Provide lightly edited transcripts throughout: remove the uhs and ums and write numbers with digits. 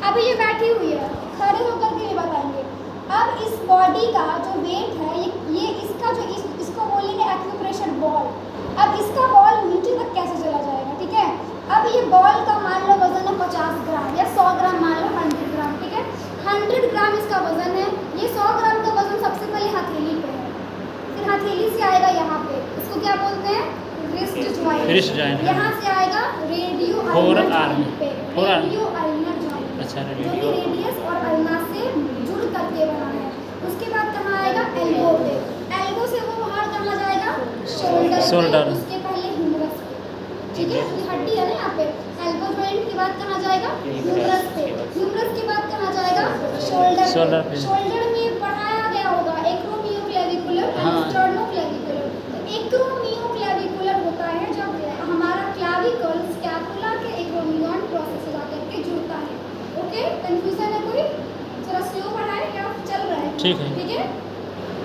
अब ये बैठी हुई है, खड़े होकर के ये बताएंगे। अब इस बॉडी का जो वेट है ये इसका जो इसको बोलेंगे एक्यूप्रेशर बॉल। अब इसका बॉल नीचे तक कैसे चला जाएगा, ठीक है। अब ये बॉल का मान लो वजन है 50 ग्राम या 100 ग्राम, मान लो 100 ग्राम, ठीक है। 100 ग्राम इसका वजन है। ये 100 ग्राम का वजन सबसे पहले हथेली पे है, फिर हथेली से आएगा यहाँ पे, इसको क्या बोलते हैं, रिस्ट जॉइंट। यहाँ से आएगा रेडियो अल्नर पे, रेडियो अल्नर जॉइंट, अच्छा, जो कि रेडियस और अल्ना से जुड़ करके बना है। उसके बाद कहाँ आएगा, एल्बो पे। एल्बो से वो बाहर कहाँ जाएगा, शोल्डर। उसके पहले ह्यूमरस पे, ठीक है, ये हड्डी है ना यहाँ पे। एल्बो जॉइंट के बाद कहाँ जाएगा, ह्यूमरस पे। ह्यूमरस के बाद कहाँ जाएगा, शोल्डर पे। शोल्डर में पढ़ाया गया होगा एक्रोमियोक्लेविकुलर एंड स्टर्नोक्लेविकुलर। तो एक्रोमियोक्लेविकुलर होता है जब हमारा क्लाविकल स्कैपुला के एक्रोमियन प्रोसेस से जाकर के जुड़ता है। ओके, कंफ्यूजन है कोई? थोड़ा स्लो पढ़ाए या चल रहा है? ठीक है, ठीक है।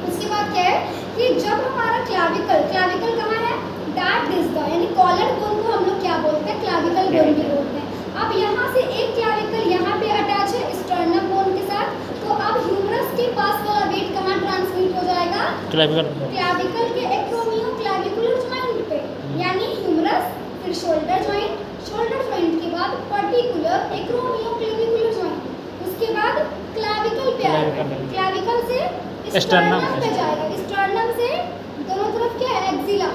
उसके बाद क्या है कि जब हमारा क्लाविकल कहाँ है, दैट इज द, यानी कॉलर बोन को हम लोग क्या बोलते हैं, क्लाविकल बोन भी बोलते हैं। अब यहाँ से एक क्लाविकल यहाँ पे अटैच है स्टर्नम बोन के साथ, तो अब ह्यूमरस के पास वाला वेट कहाँ ट्रांसमिट हो जाएगा, क्लाविकल के एक्रोमियोक्लेविकुलर जॉइंट पे, यानी ह्यूमरस, फिर शोल्डर जॉइंट, शोल्डर जॉइंट के बाद पर्टिकुलर एक्रोमियोक्लेविकुलर जॉइंट, उसके बाद क्लाविकल पे आएगा, क्लाविकल से स्टर्नम पे जाएगा, स्टर्नम से दोनों तरफ क्या है, एक्सिला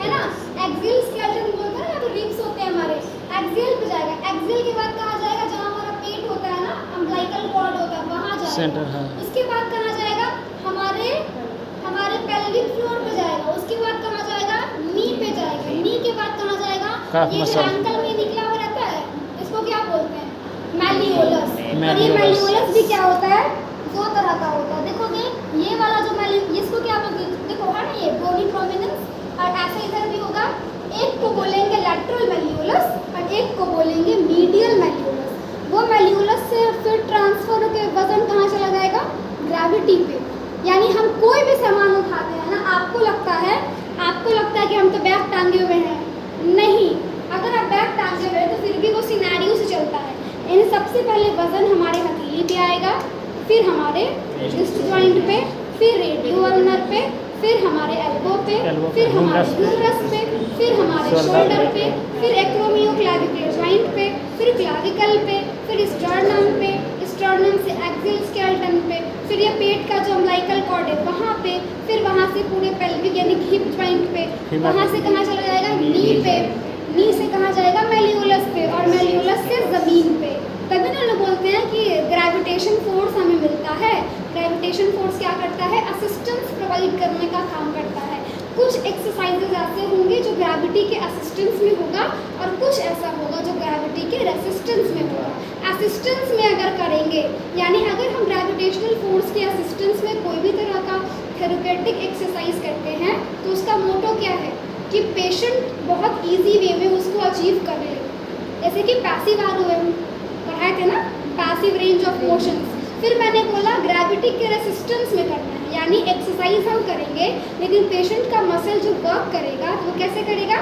है ना, एक्सियल स्केलेटन बोलते हैं ना, तो रिब्स होते हैं हमारे, एक्सियल पे जाएगा। एक्सियल के बाद कहाँ जाएगा, जहाँ हमारा पेट होता है ना, अम्बिलिकल कॉर्ड होता है, वहाँ जाएगा सेंटर, हाँ। उसके बाद कहाँ जाएगा, हमारे पेल्विक फ्लोर पे जाएगा। उसके बाद कहाँ जाएगा, नी पे जाएगा। नी के बाद कहाँ जाएगा, ये जो एंकल में निकला हुआ रहता है, इसको क्या बोलते हैं, मैलियोलस। और ये मैलियोलस भी क्या होता है, दो तरह का होता है। देखोगे ये वाला जो इसको क्या बोलते हैं, देखो है ना, ये बोनी प्रोमिनेंस, और ऐसे इधर भी होगा। एक को बोलेंगे लैटरल मैलियोलस और एक को बोलेंगे मीडियल मैलियोलस। वो मैलियोलस से फिर ट्रांसफर होकर वजन कहाँ चला जाएगा, ग्रेविटी पे। यानी हम कोई भी सामान उठाते हैं ना, आपको लगता है कि हम तो बैग टांगे हुए हैं, नहीं, अगर आप बैग टांगे हुए हैं तो फिर भी वो सिनेरियो से चलता है। यानी सबसे पहले वजन हमारे हथेली पे आएगा, फिर हमारे रिस्ट जॉइंट पे, फिर रेडियो अल्नर पे, फिर हमारे एल्बो पे, फिर हमारे ह्यूमरस पे, फिर हमारे शोल्डर पे, फिर एक्रोमियोक्लेविकुलर जॉइंट पे, फिर क्लाविकल पे, फिर स्टर्नम पे, स्टर्नम से एक्सियल स्केलेटन पे, फिर ये पेट का जो अम्बिलिकल कॉर्ड है वहाँ पे, फिर वहाँ से पूरे पेल्विक यानी हिप जॉइंट पे, वहाँ से कहाँ चला जाएगा, नी पे, नी से कहाँ जाएगा, मैलियोलस पे, और मैलियोलस से ज़मीन पे। तभी ना लोग बोलते हैं कि ग्रेविटेशन फोर्स हमें मिलता है। ग्रेविटेशन फोर्स क्या करता है, असिस्टेंस प्रोवाइड करने का काम करता है। कुछ एक्सरसाइजेज ऐसे होंगे जो ग्रेविटी के असिस्टेंस में होगा, और कुछ ऐसा होगा जो ग्रेविटी के रेसिस्टेंस में होगा। असिस्टेंस में अगर करेंगे, यानी अगर हम ग्रेविटेशनल फोर्स के असिस्टेंस में कोई भी तरह का थेरेपेटिक एक्सरसाइज करते हैं, तो उसका मोटो क्या है कि पेशेंट बहुत ईजी वे में उसको अचीव कर ले। जैसे कि पैसिव आरओएम पढ़ाए थे ना, पैसिव रेंज ऑफ मोशंस। फिर मैंने बोला ग्रेविटी के रेसिस्टेंस में करना है, यानी एक्सरसाइज हम करेंगे लेकिन पेशेंट का मसल जो वर्क करेगा वो कैसे करेगा,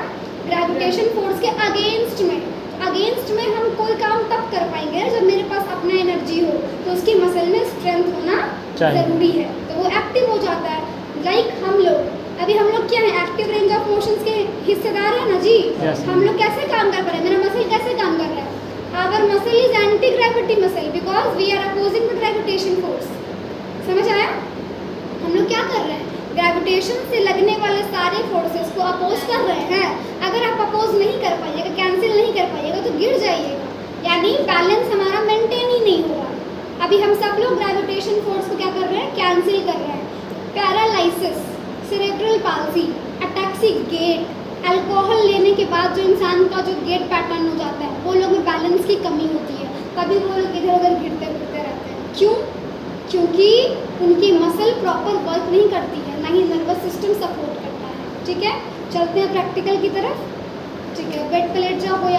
ग्रेविटेशन फोर्स के अगेंस्ट में। अगेंस्ट में हम कोई काम तब कर पाएंगे जब मेरे पास अपना एनर्जी हो, तो उसकी मसल में स्ट्रेंथ होना ज़रूरी है, तो वो एक्टिव हो जाता है। लाइक हम लोग क्या है, एक्टिव रेंज ऑफ मोशंस के हिस्सेदार है ना जी। हम लोग कैसे काम कर पा रहे हैं, मेरा मसल कैसे काम कर रहा है, our muscle is anti-gravity muscle because we are opposing the gravitation force। समझ आया? हम लोग क्या कर रहे हैं, ग्रेविटेशन से लगने वाले सारे फोर्सेस को अपोज कर रहे हैं। अगर आप अपोज नहीं कर पाइएगा, कैंसिल नहीं कर पाइएगा, तो गिर जाइएगा, यानी बैलेंस हमारा मेंटेन ही नहीं होगा। अभी हम सब लोग ग्रेविटेशन फोर्स को क्या कर रहे हैं, कैंसिल कर रहे हैं। Paralysis, cerebral palsy, ataxic gait, alcohol लेने के बाद जो इंसान का जो गेट पैटर्न हो जाता है, वो लोग में बैलेंस की कमी होती है, तभी वो लोग इधर उधर गिरते फिरते रहते हैं। क्यों? क्योंकि उनकी मसल प्रॉपर वर्क नहीं करती है, ना ही नर्वस सिस्टम सपोर्ट करता है। ठीक है, चलते हैं प्रैक्टिकल की तरफ। ठीक है, बेड पे लेट जाओ, कोई